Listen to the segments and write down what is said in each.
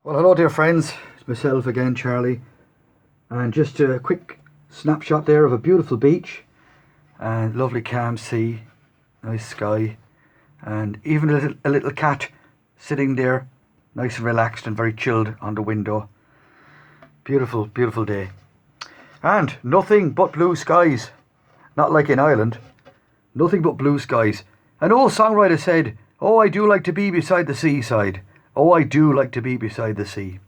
Well, hello dear friends, it's myself again, Charlie, and just a quick snapshot there of a beautiful beach and lovely calm sea, nice sky, and even a little cat sitting there, nice and relaxed and very chilled on the window. Beautiful, beautiful day. And nothing but blue skies, not like in Ireland, nothing but blue skies. An old songwriter said, "Oh, I do like to be beside the seaside. Oh, I do like to be beside the sea."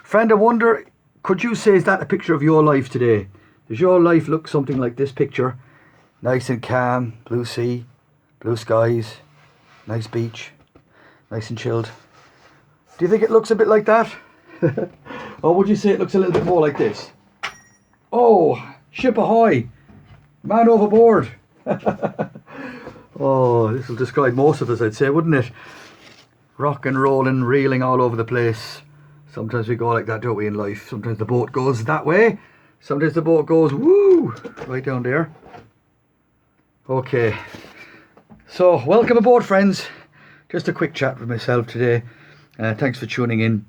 Friend, I wonder, could you say, is that a picture of your life today? Does your life look something like this picture? Nice and calm, blue sea, blue skies, nice beach, nice and chilled. Do you think it looks a bit like that? Or would you say it looks a little bit more like this? Oh, ship ahoy, man overboard. Oh, this will describe most of us, I'd say, wouldn't it? Rock and rolling, reeling all over the place. Sometimes we go like that, don't we, in life? Sometimes the boat goes that way. Sometimes the boat goes, woo, right down there. Okay. So, welcome aboard, friends. Just a quick chat with myself today. Thanks for tuning in.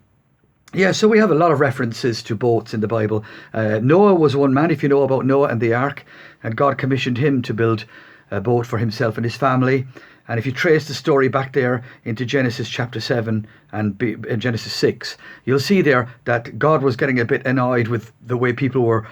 Yeah, so we have a lot of references to boats in the Bible. Noah was one man, if you know about Noah and the ark. And God commissioned him to build a boat for himself and his family. And if you trace the story back there into Genesis chapter 7 and Genesis 6, you'll see there that God was getting a bit annoyed with the way people were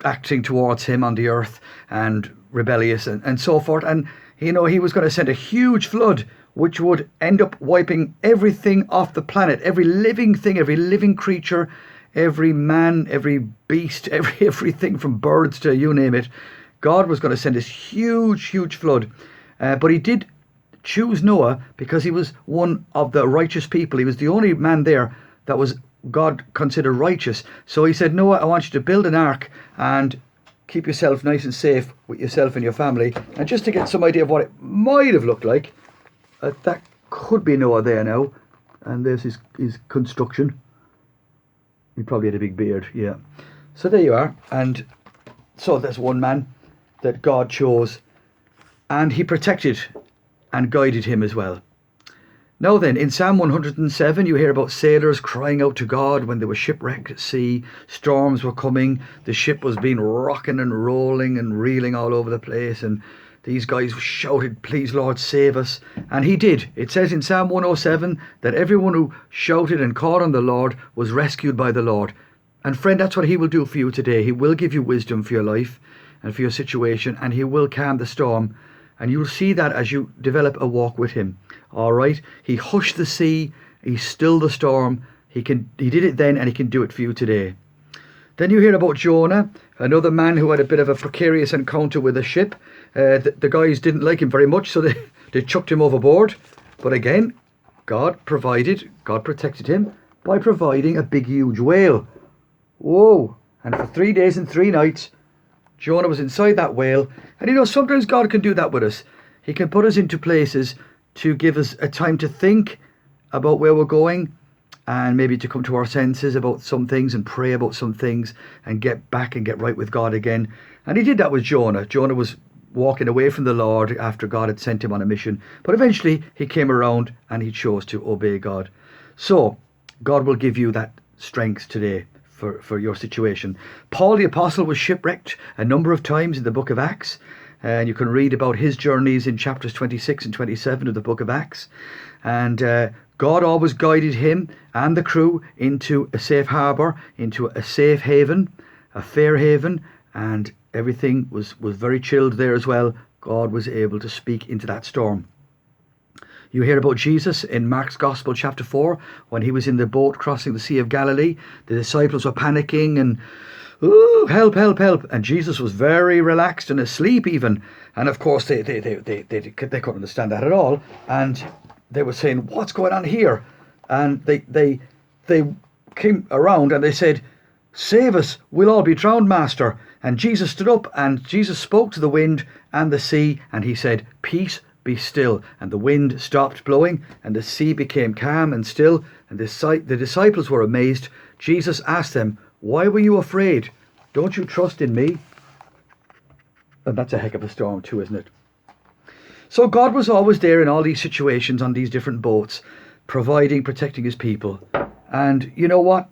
acting towards him on the earth and rebellious and so forth. And, you know, he was going to send a huge flood which would end up wiping everything off the planet, every living thing, every living creature, every man, every beast, everything from birds to you name it. God was going to send this huge, huge flood. But he did choose Noah because he was one of the righteous people. He was the only man there that was God considered righteous. So he said, Noah, I want you to build an ark and keep yourself nice and safe with yourself and your family. And just to get some idea of what it might have looked like, that could be Noah there now. And there's his construction. He probably had a big beard, yeah. So there you are. And so there's one man that God chose. And he protected and guided him as well. Now then, in Psalm 107, you hear about sailors crying out to God when they were shipwrecked at sea. Storms were coming. The ship was being rocking and rolling and reeling all over the place. And these guys shouted, "Please, Lord, save us." And he did. It says in Psalm 107 that everyone who shouted and called on the Lord was rescued by the Lord. And friend, that's what he will do for you today. He will give you wisdom for your life and for your situation. And he will calm the storm. And you'll see that as you develop a walk with him. All right. He hushed the sea. He stilled the storm. He did it then, and he can do it for you today. Then you hear about Jonah, another man who had a bit of a precarious encounter with a ship. The guys didn't like him very much, so they chucked him overboard. But again, God protected him by providing a big, huge whale. Whoa. And for 3 days and 3 nights, Jonah was inside that whale. And you know, sometimes God can do that with us. He can put us into places to give us a time to think about where we're going and maybe to come to our senses about some things and pray about some things and get back and get right with God again. And he did that with Jonah. Jonah was walking away from the Lord after God had sent him on a mission. But eventually he came around and he chose to obey God. So God will give you that strength today for your situation. Paul the Apostle was shipwrecked a number of times in the book of Acts, and you can read about his journeys in chapters 26 and 27 of the book of Acts. And God always guided him and the crew into a safe harbour, into a safe haven, a fair haven, and everything was very chilled there as well. God was able to speak into that storm. You hear about Jesus in Mark's Gospel chapter 4 when he was in the boat crossing the Sea of Galilee. The disciples were panicking and, "Ooh, help, help, help." And Jesus was very relaxed and asleep even. And of course they couldn't understand that at all. And they were saying, "What's going on here?" And they came around and they said, "Save us, we'll all be drowned, Master." And Jesus stood up and Jesus spoke to the wind and the sea and he said, "Peace, be still." And the wind stopped blowing and the sea became calm and still. And the disciples were amazed. Jesus asked them, "Why were you afraid? Don't you trust in me?" And that's a heck of a storm too, isn't it? So God was always there in all these situations on these different boats. providing, protecting his people. And you know what?